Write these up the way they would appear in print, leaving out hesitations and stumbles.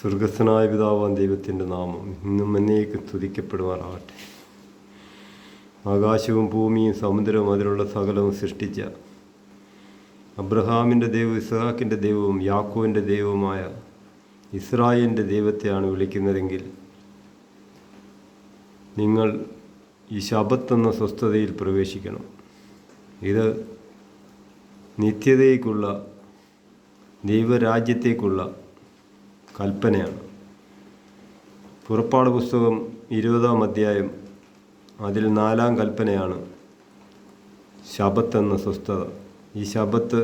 സ്വർഗസ്ഥനായ പിതാവാൻ ദൈവത്തിൻ്റെ നാമം ഇന്നും എന്നേക്കും സ്തുതിക്കപ്പെടുവാനാകട്ടെ. ആകാശവും ഭൂമിയും സമുദ്രവും അതിലുള്ള സകലവും സൃഷ്ടിച്ച അബ്രഹാമിൻ്റെ ദൈവവും ഇസ്ഹാക്കിൻ്റെ ദൈവവും യാക്കോവിൻ്റെ ദൈവവുമായ ഇസ്രായേലിൻ്റെ ദൈവത്തെയാണ് വിളിക്കുന്നതെങ്കിൽ നിങ്ങൾ ഈ ശബത്തെന്ന സ്വസ്ഥതയിൽ പ്രവേശിക്കണം. ഇത് നിത്യതയ്ക്കുള്ള ദൈവരാജ്യത്തേക്കുള്ള കൽപ്പനയാണ്. പുറപ്പാട് പുസ്തകം 20-ാം അധ്യായം അതിൽ 4-ാം കൽപ്പനയാണ് ശബത്ത് എന്ന സ്വസ്ഥത. ഈ ശബത്ത്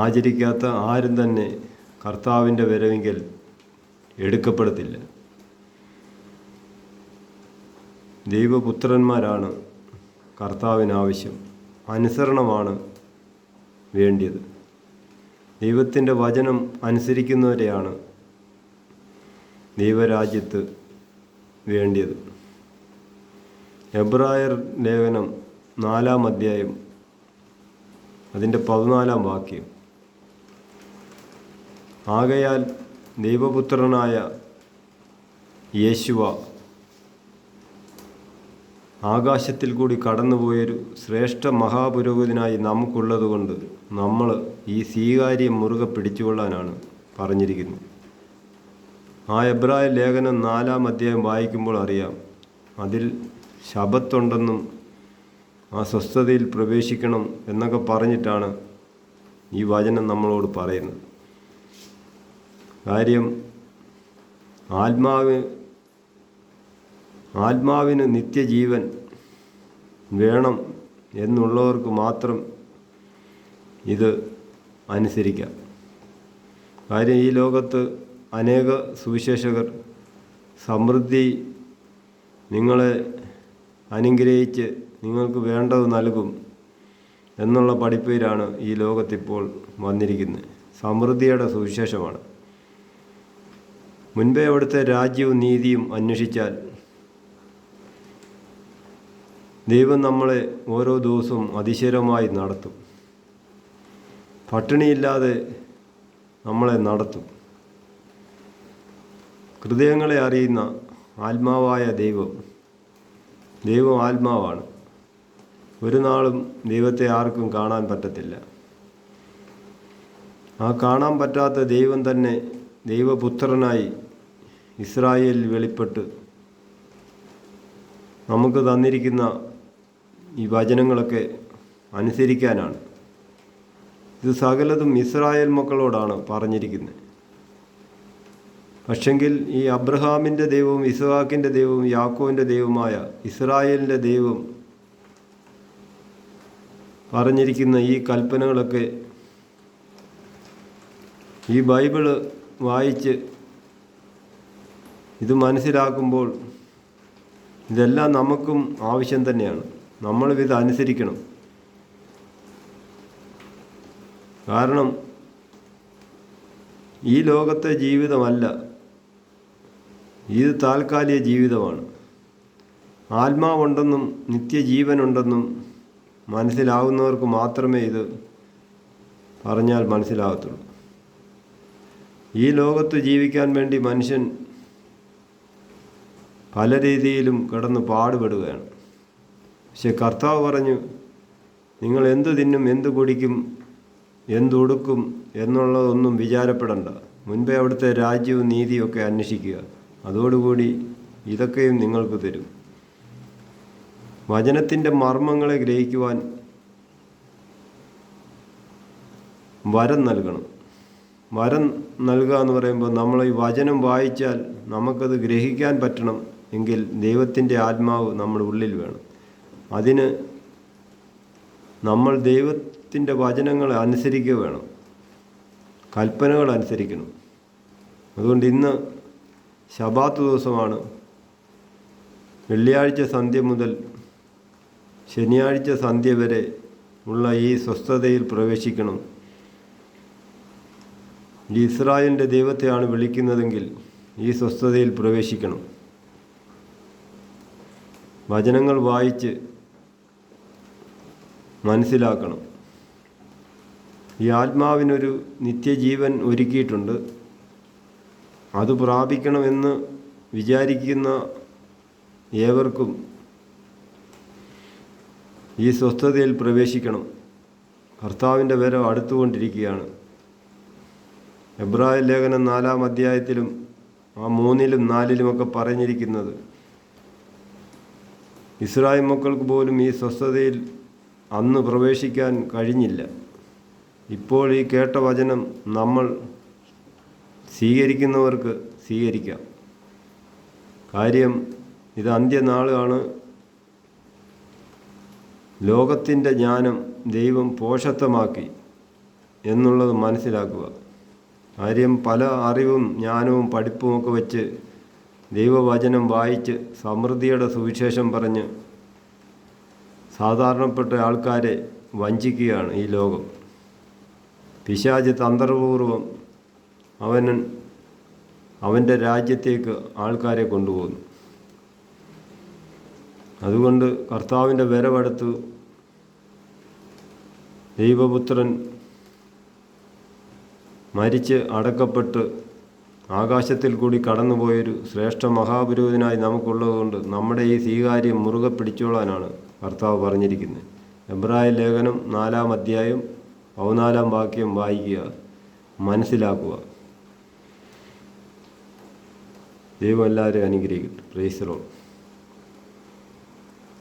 ആചരിക്കാത്ത ആരും തന്നെ കർത്താവിൻ്റെ വരവെങ്കിൽ എടുക്കപ്പെടത്തില്ല. ദൈവപുത്രന്മാരാണ് കർത്താവിനാവശ്യം, അനുസരണമാണ് വേണ്ടിയത്. ദൈവത്തിൻ്റെ വചനം അനുസരിക്കുന്നവരെയാണ് ദൈവരാജ്യത്ത് വേണ്ടിയത്. എബ്രായർ ലേഖനം 4-ാം അധ്യായം അതിൻ്റെ 14-ാം വാക്യം, ആകയാൽ ദൈവപുത്രനായ യേശുവ ആകാശത്തിൽ കൂടി കടന്നുപോയൊരു ശ്രേഷ്ഠ മഹാപുരോഹിതനായി നമുക്കുള്ളതുകൊണ്ട് നമ്മൾ ഈ സ്വീകാര്യം മുറുകെ പിടിച്ചുകൊള്ളാനാണ് പറഞ്ഞിരിക്കുന്നത്. ആ എബ്രായ ലേഖനം 4-ാം അധ്യായം വായിക്കുമ്പോൾ അറിയാം, അതിൽ ശബത്തുണ്ടെന്നും ആ സ്വസ്ഥതയിൽ പ്രവേശിക്കണം എന്നൊക്കെ പറഞ്ഞിട്ടാണ് ഈ വചനം നമ്മളോട് പറയുന്നത്. കാര്യം ആത്മാവിന് നിത്യജീവൻ വേണം എന്നുള്ളവർക്ക് മാത്രം ഇത് അനുസരിക്കാം. കാര്യം ഈ ലോകത്ത് അനേക സുവിശേഷകർ സമൃദ്ധി നിങ്ങളെ അനുഗ്രഹിച്ച് നിങ്ങൾക്ക് വേണ്ടത് നൽകും എന്നുള്ള പഠിപ്പയിലാണ് ഈ ലോകത്തിപ്പോൾ വന്നിരിക്കുന്നത്. സമൃദ്ധിയുടെ സുവിശേഷമാണ്. മുൻപേ അവിടുത്തെ രാജ്യവും നീതിയും അന്വേഷിച്ചാൽ ദൈവം നമ്മളെ ഓരോ ദിവസവും അതിശയമായി നടത്തും. പട്ടിണിയില്ലാതെ നമ്മളെ നടത്തും. ഹൃദയങ്ങളെ അറിയുന്ന ആത്മാവായ ദൈവം ആത്മാവാണ്. ഒരു നാളും ദൈവത്തെ ആർക്കും കാണാൻ പറ്റത്തില്ല. ആ കാണാൻ പറ്റാത്ത ദൈവം തന്നെ ദൈവപുത്രനായി ഇസ്രായേലിൽ വെളിപ്പെട്ട് നമുക്ക് തന്നിരിക്കുന്ന ഈ വചനങ്ങളൊക്കെ അനുസരിക്കാനാണ്. ഇത് സകലതും ഇസ്രായേൽ മക്കളോടാണ് പറഞ്ഞിരിക്കുന്നത്. പക്ഷെങ്കിൽ ഈ അബ്രഹാമിൻ്റെ ദൈവവും ഇസ്ഹാക്കിൻ്റെ ദൈവവും യാക്കോവിൻ്റെ ദൈവമായ ഇസ്രായേലിൻ്റെ ദൈവം പറഞ്ഞിരിക്കുന്ന ഈ കൽപ്പനകളൊക്കെ ഈ ബൈബിള് വായിച്ച് ഇത് മനസ്സിലാക്കുമ്പോൾ ഇതെല്ലാം നമുക്കും ആവശ്യം തന്നെയാണ്. നമ്മളും ഇത് അനുസരിക്കണം. കാരണം ഈ ലോകത്തെ ജീവിതമല്ല, ഇത് താൽക്കാലിക ജീവിതമാണ്. ആത്മാവുണ്ടെന്നും നിത്യജീവനുണ്ടെന്നും മനസ്സിലാവുന്നവർക്ക് മാത്രമേ ഇത് പറഞ്ഞാൽ മനസ്സിലാകത്തുള്ളൂ. ഈ ലോകത്ത് ജീവിക്കാൻ വേണ്ടി മനുഷ്യൻ പല രീതിയിലും കിടന്ന് പാടുപെടുകയാണ്. പക്ഷെ കർത്താവ് പറഞ്ഞു, നിങ്ങൾ എന്ത് തിന്നും, എന്ത് കുടിക്കും, എന്തുടുക്കും എന്നുള്ളതൊന്നും വിചാരപ്പെടണ്ട. മുൻപേ അവിടുത്തെ രാജ്യവും നീതിയൊക്കെ അന്വേഷിക്കുക. അതോടുകൂടി ഇതൊക്കെയും നിങ്ങൾക്ക് തരും. വചനത്തിൻ്റെ മർമ്മങ്ങളെ ഗ്രഹിക്കുവാൻ വരം നൽകണം. വരം നൽകുക എന്ന് പറയുമ്പോൾ നമ്മൾ ഈ വചനം വായിച്ചാൽ നമുക്കത് ഗ്രഹിക്കാൻ പറ്റണം. എങ്കിൽ ദൈവത്തിൻ്റെ ആത്മാവ് നമ്മുടെ ഉള്ളിൽ വേണം. അതിന് നമ്മൾ ദൈവത്തിൻ്റെ വചനങ്ങളെ അനുസരിക്കുക വേണം, കൽപ്പനകൾ അനുസരിക്കണം. അതുകൊണ്ട് ഇന്ന് ശബാത്ത് ദിവസമാണ്. വെള്ളിയാഴ്ച സന്ധ്യ മുതൽ ശനിയാഴ്ച സന്ധ്യ വരെ ഉള്ള ഈ സ്വസ്ഥതയിൽ പ്രവേശിക്കണം. ഈ ഇസ്രായേലിൻ്റെ ദൈവത്തെയാണ് വിളിക്കുന്നതെങ്കിൽ ഈ സ്വസ്ഥതയിൽ പ്രവേശിക്കണം. വചനങ്ങൾ വായിച്ച് മനസ്സിലാക്കണം. ഈ ആത്മാവിനൊരു നിത്യജീവൻ ഒരുക്കിയിട്ടുണ്ട്. അത് പ്രാപിക്കണമെന്ന് വിചാരിക്കുന്ന ഏവർക്കും ഈ സ്വസ്ഥതയിൽ പ്രവേശിക്കണം. കർത്താവിൻ്റെ വരവ് അടുത്തുകൊണ്ടിരിക്കുകയാണ്. എബ്രായ ലേഖനം 4-ാം അധ്യായത്തിലും 3-ലും 4-ലുമൊക്കെ പറഞ്ഞിരിക്കുന്നത്, ഇസ്രായേൽ മക്കൾക്ക് പോലും ഈ സ്വസ്ഥതയിൽ അന്ന് പ്രവേശിക്കാൻ കഴിഞ്ഞില്ല. ഇപ്പോൾ ഈ കേട്ട വചനം നമ്മൾ സ്വീകരിക്കുന്നവർക്ക് സ്വീകരിക്കാം. കാര്യം ഇത് അന്ത്യനാളാണ്. ലോകത്തിൻ്റെ ജ്ഞാനം ദൈവം പോഷത്വമാക്കി എന്നുള്ളത് മനസ്സിലാക്കുക. കാര്യം പല അറിവും ജ്ഞാനവും പഠിപ്പുമൊക്കെ വെച്ച് ദൈവവചനം വായിച്ച് സമൃദ്ധിയുടെ സുവിശേഷം പറഞ്ഞ് സാധാരണപ്പെട്ട ആൾക്കാരെ വഞ്ചിക്കുകയാണ് ഈ ലോകം. പിശാച് തന്ത്രപൂർവം അവൻ്റെ രാജ്യത്തേക്ക് ആൾക്കാരെ കൊണ്ടുപോകുന്നു. അതുകൊണ്ട് കർത്താവിൻ്റെ വരവടുത്ത് ദൈവപുത്രൻ മരിച്ച് അടക്കപ്പെട്ട് ആകാശത്തിൽ കൂടി കടന്നുപോയൊരു ശ്രേഷ്ഠ മഹാപുരോഹിതനായി നമുക്കുള്ളതുകൊണ്ട് നമ്മുടെ ഈ സ്വീകാര്യം മുറുകെ പിടിച്ചോളാനാണ് കർത്താവ് പറഞ്ഞിരിക്കുന്നത്. എബ്രായ ലേഖനം 4-ാം അധ്യായം 14-ാം വാക്യം വായിക്കുക, മനസ്സിലാക്കുക. ദൈവം എല്ലാവരെയും അനുഗ്രഹിക്കട്ടെ. Praise the Lord.